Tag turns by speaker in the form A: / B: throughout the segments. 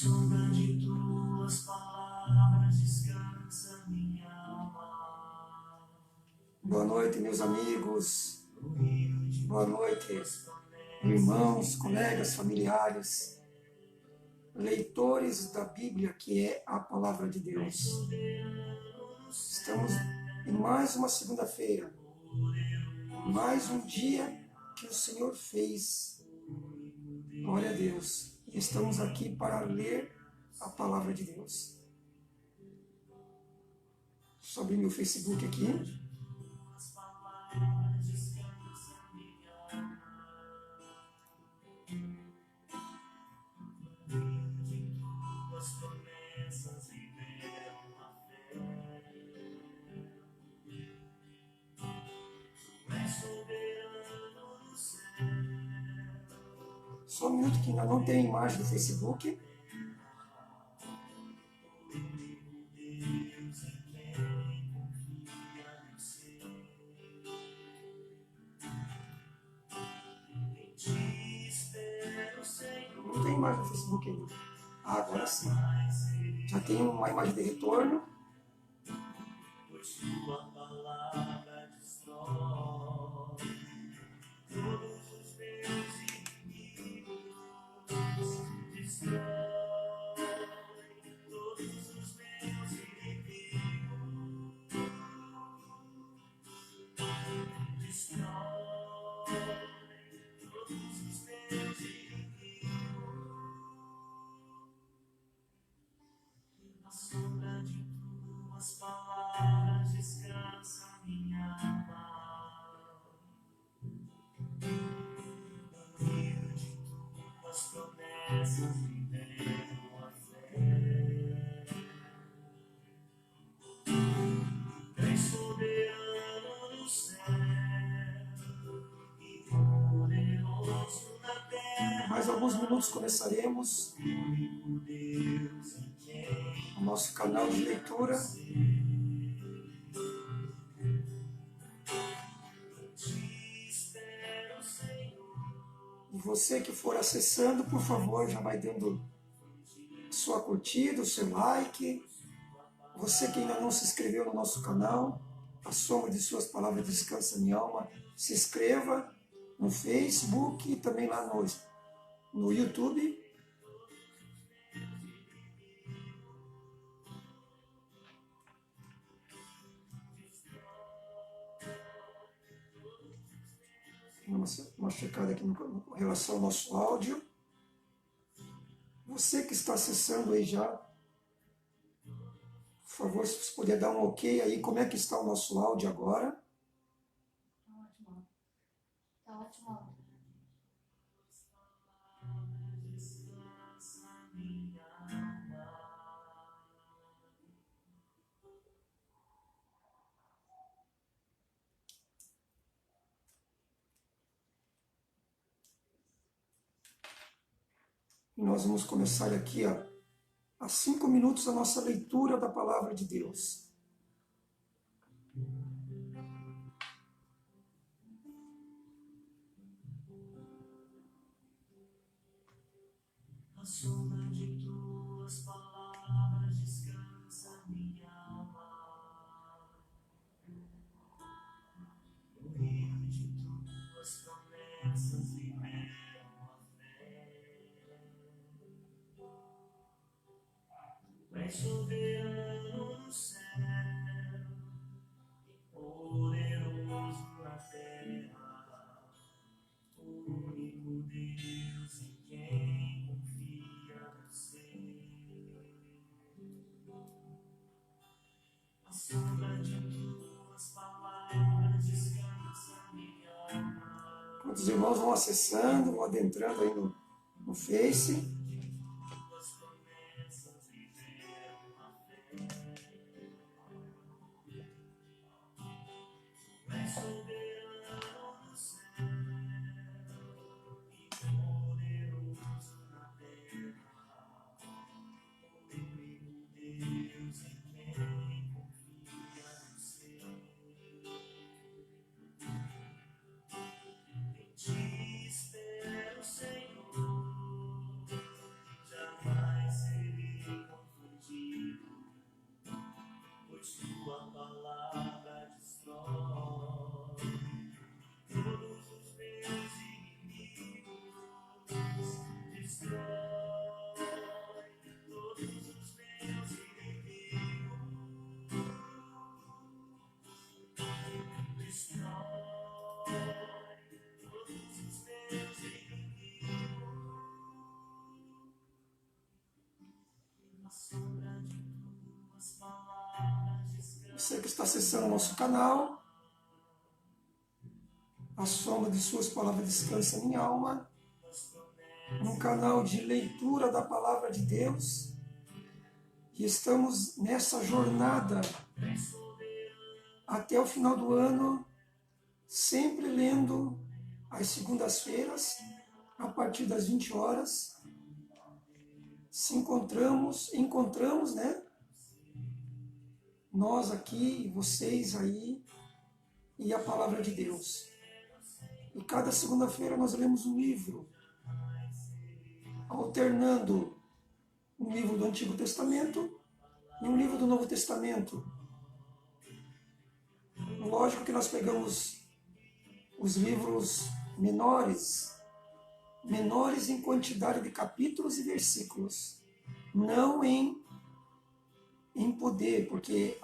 A: sombra de tuas palavras descansa minha alma.
B: Boa noite, meus amigos. Boa noite, irmãos, colegas, familiares, leitores da Bíblia, que é a Palavra de Deus. Estamos em mais uma segunda-feira, mais um dia que o Senhor fez. Glória a Deus. E estamos aqui para ler a Palavra de Deus. Deixa eu abrir meu Facebook aqui. Só um minuto que ainda não tem a imagem do Facebook. Não tem imagem do Facebook ainda. Ah, agora sim. Já tem uma imagem de retorno.
A: A sombra de tuas palavras descansa minha alma. No rio de tuas promessas viveram a fé. És soberano no céu e poderoso na terra.
B: Mais alguns minutos começaremos
A: Único Deus em quem
B: o nosso canal de leitura.
A: te espero, Senhor.
B: E você que for acessando, por favor, já vai dando sua curtida, o seu like. Você que ainda não se inscreveu no nosso canal, A Sombra de Suas Palavras Descansa Minha Alma, se inscreva no Facebook e também lá no YouTube. Uma checada aqui com relação ao nosso áudio. Você que está acessando aí já, por favor, se você puder dar um ok aí, como é que está o nosso áudio agora?
C: Tá ótimo. Tá ótimo.
B: E nós vamos começar aqui há 5 minutos a nossa leitura da Palavra de Deus.
A: A sombra de tuas palavras descansa minha alma. No rio de tuas promessas viveram a fé. Tu és soberano no céu e poderoso na terra. O único Deus em quem confia você. A sombra de tuas palavras descansa minha alma.
B: Quando os irmãos vão acessando, vão adentrando aí no Face.
A: Tuas promessas viveram a fé. Tu és soberano no céu e poderoso na terra. O único Deus em quem confia você. Em ti espero, Senhor, jamais
B: Você que está acessando o nosso canal, a sombra de suas palavras descansa minha alma, um canal de leitura da palavra de Deus. E estamos nessa jornada até o final do ano, sempre lendo às segundas-feiras, a partir das 20 horas. Encontramos, né? Nós aqui, vocês aí, e a palavra de Deus. E cada segunda-feira nós lemos um livro, alternando um livro do Antigo Testamento e um livro do Novo Testamento. Lógico que nós pegamos os livros menores em quantidade de capítulos e versículos, não em poder, porque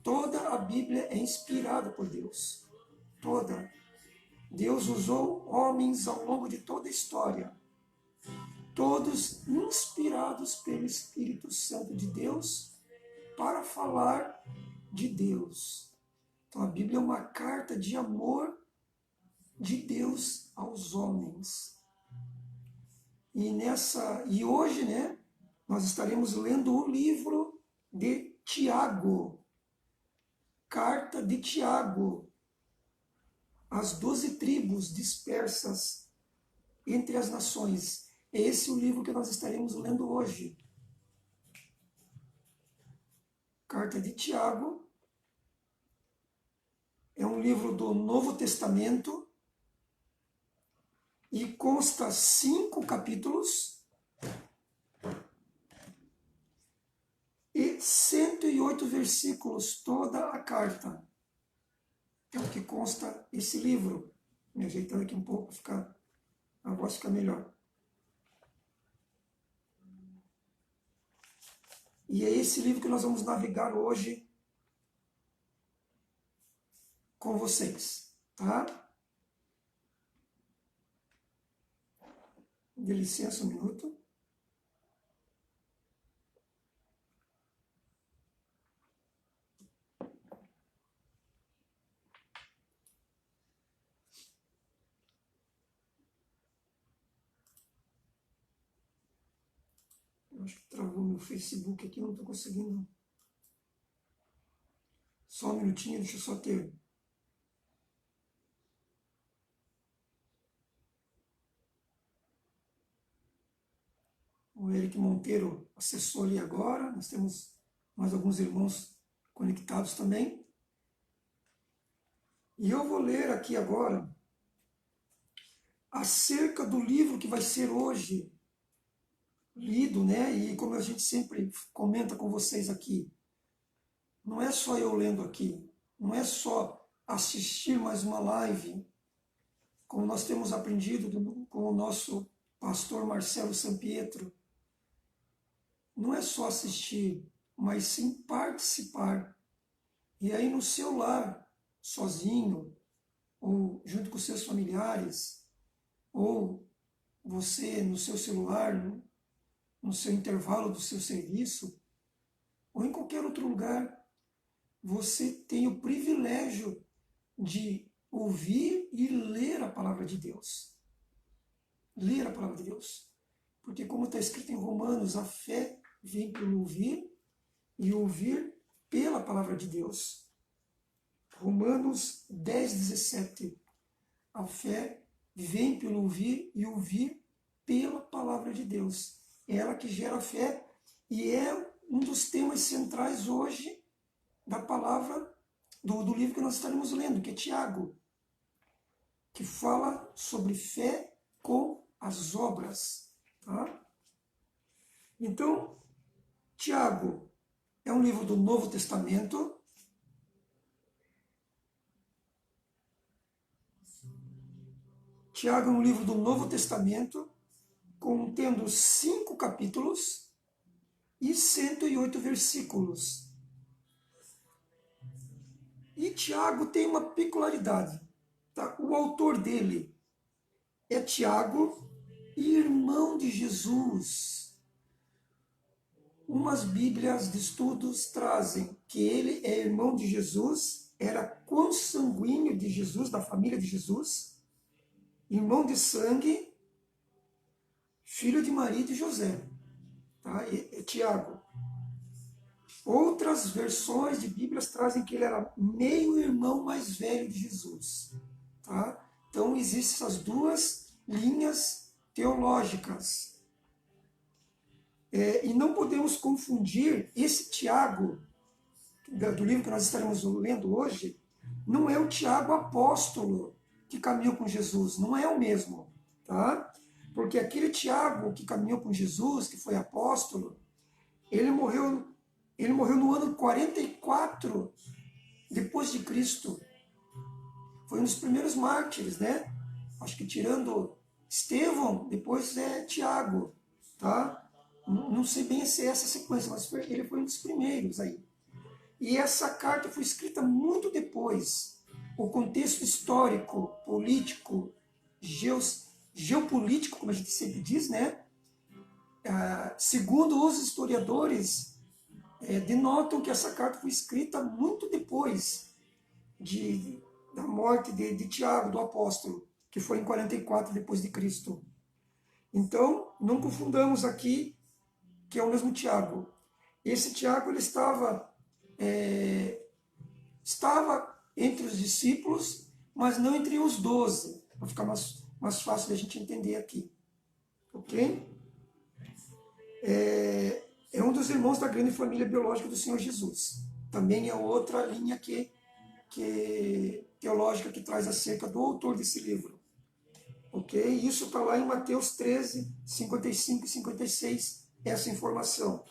B: toda a Bíblia é inspirada por Deus. Toda. Deus usou homens ao longo de toda a história, todos inspirados pelo Espírito Santo de Deus para falar de Deus. Então a Bíblia é uma carta de amor de Deus aos homens. E hoje, né, nós estaremos lendo o livro de Tiago, carta de Tiago, as 12 tribos dispersas entre as nações. É esse o livro que nós estaremos lendo hoje. Carta de Tiago é um livro do Novo Testamento e consta 5 capítulos e 108 versículos, toda a carta. É o que consta esse livro. Me ajeitando aqui um pouco, a voz fica melhor. E é esse livro que nós vamos navegar hoje com vocês, tá? Dê licença um minuto. Eu acho que travou meu Facebook aqui, não estou conseguindo. Só um minutinho, deixa eu só ter. O Eric Monteiro acessou ali agora. Nós temos mais alguns irmãos conectados também. E eu vou ler aqui agora acerca do livro que vai ser hoje lido, né? E como a gente sempre comenta com vocês aqui, não é só eu lendo aqui, não é só assistir mais uma live, como nós temos aprendido com o nosso pastor Marcelo Sampietro. Não é só assistir, mas sim participar. E aí no seu lar, sozinho, ou junto com seus familiares, ou você no seu celular, no seu intervalo do seu serviço, ou em qualquer outro lugar, você tem o privilégio de ouvir e ler a palavra de Deus. Ler a palavra de Deus. Porque como está escrito em Romanos, a fé vem pelo ouvir e ouvir pela palavra de Deus. Romanos 10, 17. A fé vem pelo ouvir e ouvir pela palavra de Deus. É ela que gera fé e é um dos temas centrais hoje da palavra, do livro que nós estaremos lendo, que é Tiago, que fala sobre fé com as obras. Tá? Então, Tiago é um livro do Novo Testamento. Tiago é um livro do Novo Testamento, contendo 5 capítulos e 108 versículos. E Tiago tem uma peculiaridade. Tá? O autor dele é Tiago, irmão de Jesus. Umas Bíblias de estudos trazem que ele é irmão de Jesus, era consanguíneo de Jesus, da família de Jesus, irmão de sangue, filho de Maria e de José, tá? É Tiago. Outras versões de Bíblias trazem que ele era meio-irmão mais velho de Jesus, tá? Então, existem essas duas linhas teológicas. E não podemos confundir esse Tiago, do livro que nós estaremos lendo hoje, não é o Tiago apóstolo que caminhou com Jesus, não é o mesmo, tá? Porque aquele Tiago que caminhou com Jesus, que foi apóstolo, ele morreu no ano 44 depois de Cristo. Foi um dos primeiros mártires, né? Acho que tirando Estevão, depois é Tiago, tá? Não sei bem se é essa sequência, mas ele foi um dos primeiros aí. E essa carta foi escrita muito depois. O contexto histórico, político, geopolítico, como a gente sempre diz, né? Segundo os historiadores, denotam que essa carta foi escrita muito depois da morte de Tiago, do apóstolo, que foi em 44 depois de Cristo. Então, não confundamos aqui que é o mesmo Tiago. Esse Tiago ele estava entre os discípulos, mas não entre os 12, para ficar mais fácil da gente entender aqui. Ok? É um dos irmãos da grande família biológica do Senhor Jesus. Também é outra linha teológica que traz acerca do autor desse livro. Ok? Isso está lá em Mateus 13, 55 e 56, essa informação.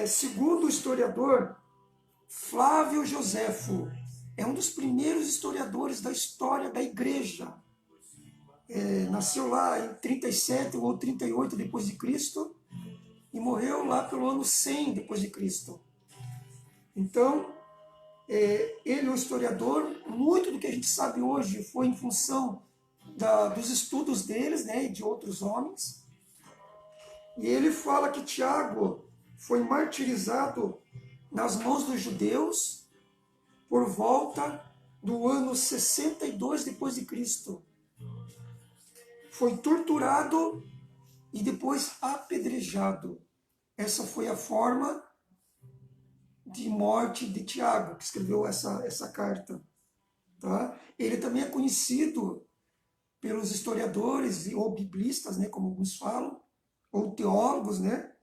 B: Segundo o historiador Flávio Joséfo, é um dos primeiros historiadores da história da igreja. Nasceu lá em 37 ou 38 depois de Cristo e morreu lá pelo ano 100 depois de Cristo. Então, ele é um historiador, muito do que a gente sabe hoje foi em função dos estudos deles, né, e de outros homens. E ele fala que Tiago foi martirizado nas mãos dos judeus por volta do ano 62 depois de Cristo. Foi torturado e depois apedrejado. Essa foi a forma de morte de Tiago, que escreveu essa carta. Tá? Ele também é conhecido pelos historiadores ou biblistas, né, como alguns falam, ou teólogos, né,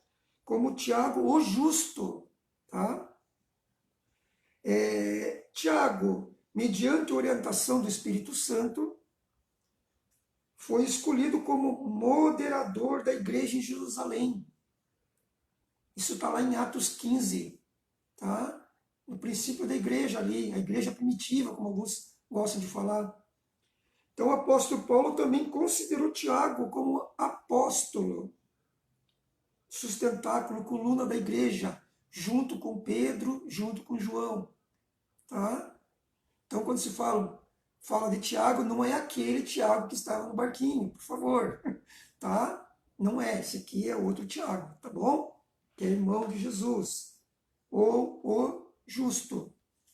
B: como Tiago o Justo. Tá? Tiago, mediante orientação do Espírito Santo, foi escolhido como moderador da igreja em Jerusalém. Isso está lá em Atos 15, tá? No princípio da igreja ali, a igreja primitiva, como alguns gostam de falar. Então o apóstolo Paulo também considerou Tiago como apóstolo, sustentáculo, coluna da igreja, junto com Pedro, junto com João. Tá? Então quando se fala de Tiago, não é aquele Tiago que estava no barquinho, por favor. Tá? Não é, esse aqui é outro Tiago, tá bom? Que é irmão de Jesus, ou o justo.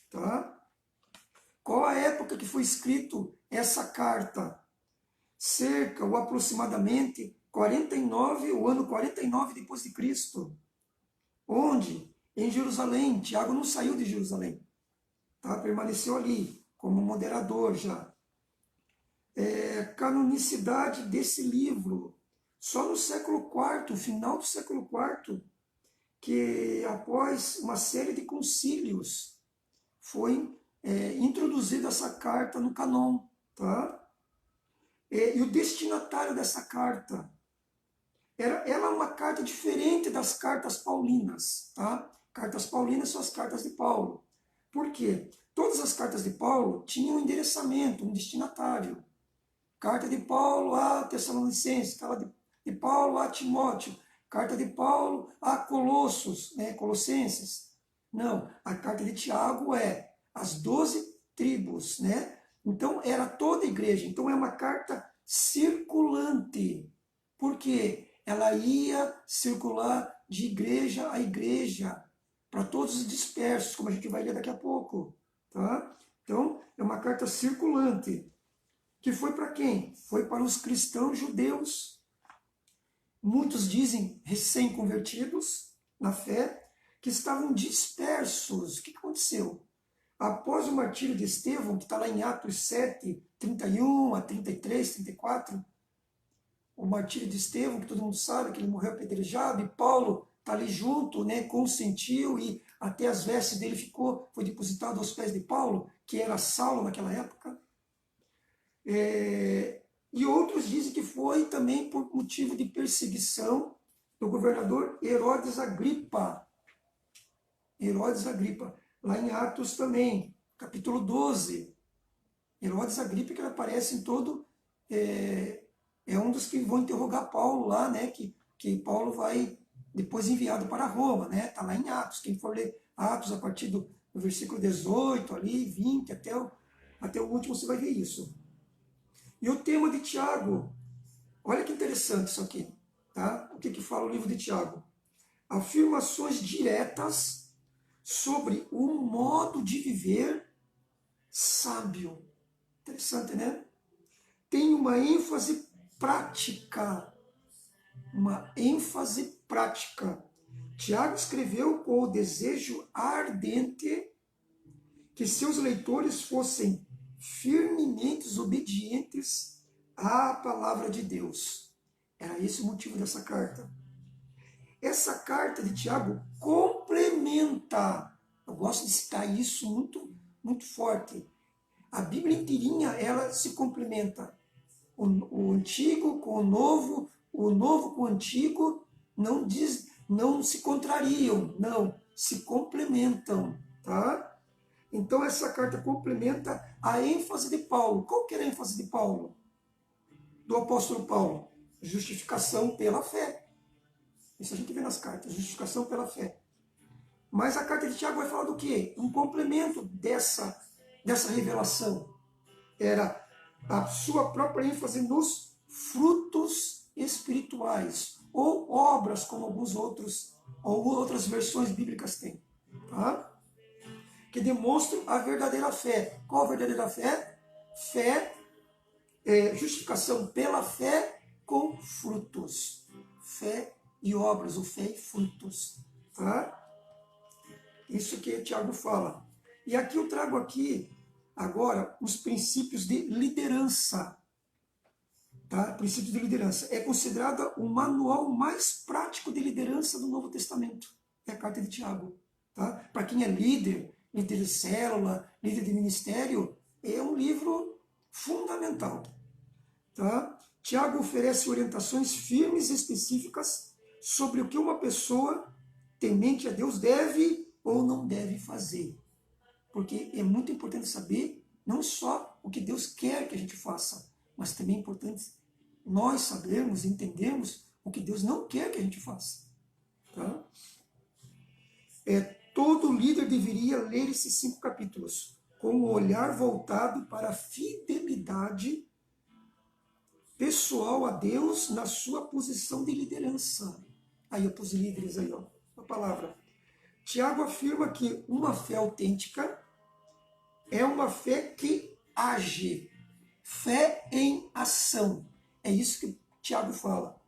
B: Tá? Qual a época que foi escrito essa carta? Cerca ou aproximadamente o ano 49 depois de Cristo. Onde? Em Jerusalém. Tiago não saiu de Jerusalém. Tá? Permaneceu ali como moderador já. Canonicidade desse livro. Só no século IV, final do século IV, que após uma série de concílios foi introduzida essa carta no canon. Tá? E o destinatário dessa carta, ela é uma carta diferente das cartas paulinas. Tá? Cartas paulinas são as cartas de Paulo. Por quê? Todas as cartas de Paulo tinham um endereçamento, um destinatário. Carta de Paulo a Tessalonicenses, carta de Paulo a Timóteo, carta de Paulo a Colossos, né, Colossenses. Não, a carta de Tiago é as 12 tribos, né? Então era toda a igreja. Então é uma carta circulante. Por quê? ela ia circular de igreja a igreja, para todos os dispersos, como a gente vai ler daqui a pouco. Tá? Então, é uma carta circulante, que foi para quem? Foi para os cristãos judeus. Muitos dizem recém-convertidos na fé, que estavam dispersos. O que aconteceu? Após o martírio de Estevão, que está lá em Atos 7, 31 a 33, 34, o martírio de Estevão, que todo mundo sabe que ele morreu apedrejado, e Paulo está ali junto, né, consentiu, e até as vestes dele foi depositado aos pés de Paulo, que era Saulo naquela época. E outros dizem que foi também por motivo de perseguição do governador Herodes Agripa. Herodes Agripa, lá em Atos também, capítulo 12. Herodes Agripa, que ele aparece em todo... É um dos que vão interrogar Paulo lá, né? Que Paulo vai depois enviado para Roma, né? Está lá em Atos. Quem for ler Atos a partir do versículo 18, ali, 20, até o último, você vai ver isso. E o tema de Tiago, olha que interessante isso aqui, tá? O que fala o livro de Tiago? Afirmações diretas sobre o modo de viver sábio. Interessante, né? Tem uma ênfase prática. Uma ênfase prática. Tiago escreveu com o desejo ardente que seus leitores fossem firmemente obedientes à palavra de Deus. Era esse o motivo dessa carta. Essa carta de Tiago complementa, eu gosto de citar isso muito, muito forte. A Bíblia inteirinha, ela se complementa. O antigo com o novo com o antigo, não se contrariam, não, se complementam, tá? Então essa carta complementa a ênfase de Paulo. Qual que era a ênfase de Paulo? Do apóstolo Paulo? Justificação pela fé. Isso a gente vê nas cartas, justificação pela fé. Mas a carta de Tiago vai falar do quê? Um complemento dessa revelação. Era a sua própria ênfase nos frutos espirituais, ou obras, como outras versões bíblicas têm, tá? Que demonstram a verdadeira fé. Qual a verdadeira fé? Justificação pela fé com frutos. Fé e obras, ou fé e frutos, tá? Isso que Tiago fala. E aqui eu trago agora os princípios de liderança. Tá? Princípios de liderança. É considerada o manual mais prático de liderança do Novo Testamento. É a carta de Tiago. Tá? Para quem é líder de célula, líder de ministério, é um livro fundamental. Tá? Tiago oferece orientações firmes e específicas sobre o que uma pessoa temente a Deus deve ou não deve fazer. Porque é muito importante saber não só o que Deus quer que a gente faça, mas também é importante nós sabermos, entendermos o que Deus não quer que a gente faça. Tá? Todo líder deveria ler esses 5 capítulos com o olhar voltado para a fidelidade pessoal a Deus na sua posição de liderança. Aí eu pus líderes aí, ó, a palavra. Tiago afirma que uma fé autêntica é uma fé que age. Fé em ação. É isso que Tiago fala.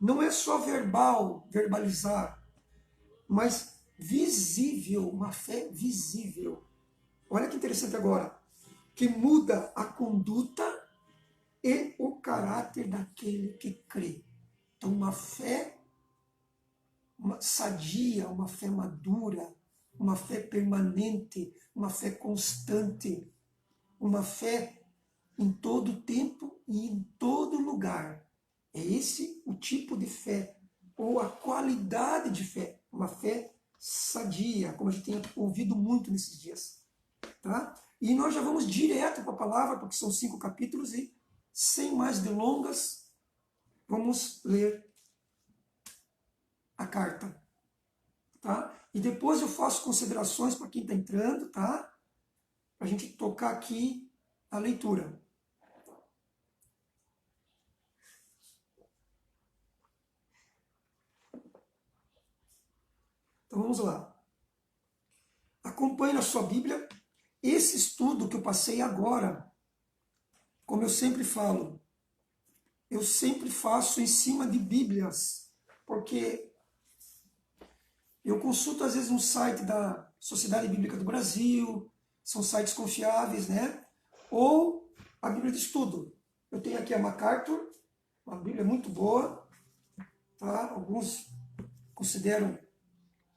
B: Não é só verbalizar, mas visível, uma fé visível. Olha que interessante agora. Que muda a conduta e o caráter daquele que crê. Então, uma fé sadia, uma fé madura, uma fé permanente, uma fé constante, uma fé em todo tempo e em todo lugar. É esse o tipo de fé, ou a qualidade de fé, uma fé sadia, como a gente tem ouvido muito nesses dias. Tá? E nós já vamos direto para a palavra, porque são 5 capítulos, e sem mais delongas, vamos ler a carta. Tá? E depois eu faço considerações para quem está entrando, tá? Para a gente tocar aqui a leitura. Então vamos lá. Acompanhe na sua Bíblia esse estudo que eu passei agora. Como eu sempre falo, eu sempre faço em cima de Bíblias, porque eu consulto às vezes um site da Sociedade Bíblica do Brasil, são sites confiáveis, né? Ou a Bíblia de Estudo. Eu tenho aqui a MacArthur, uma Bíblia muito boa, tá? Alguns consideram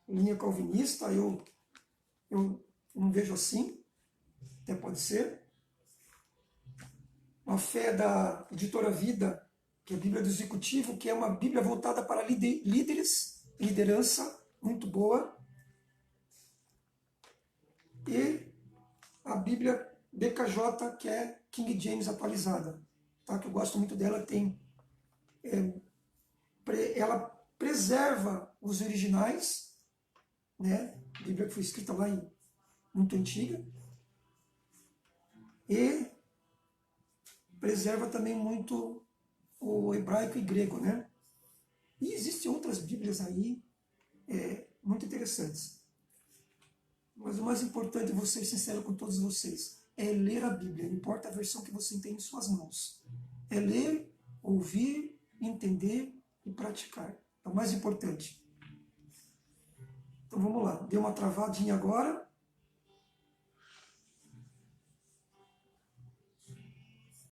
B: linha calvinista, eu não vejo assim, até pode ser. Uma fé da Editora Vida, que é a Bíblia do Executivo, que é uma Bíblia voltada para líderes, liderança, muito boa. E a Bíblia BKJ, que é King James atualizada, tá? Que eu gosto muito dela, ela preserva os originais, né? A Bíblia que foi escrita lá muito antiga, e preserva também muito o hebraico e grego, né? E existem outras Bíblias aí muito interessantes. Mas o mais importante, vou ser sincero com todos vocês, é ler a Bíblia, não importa a versão que você tem em suas mãos. É ler, ouvir, entender e praticar. É o mais importante. Então vamos lá, deu uma travadinha agora.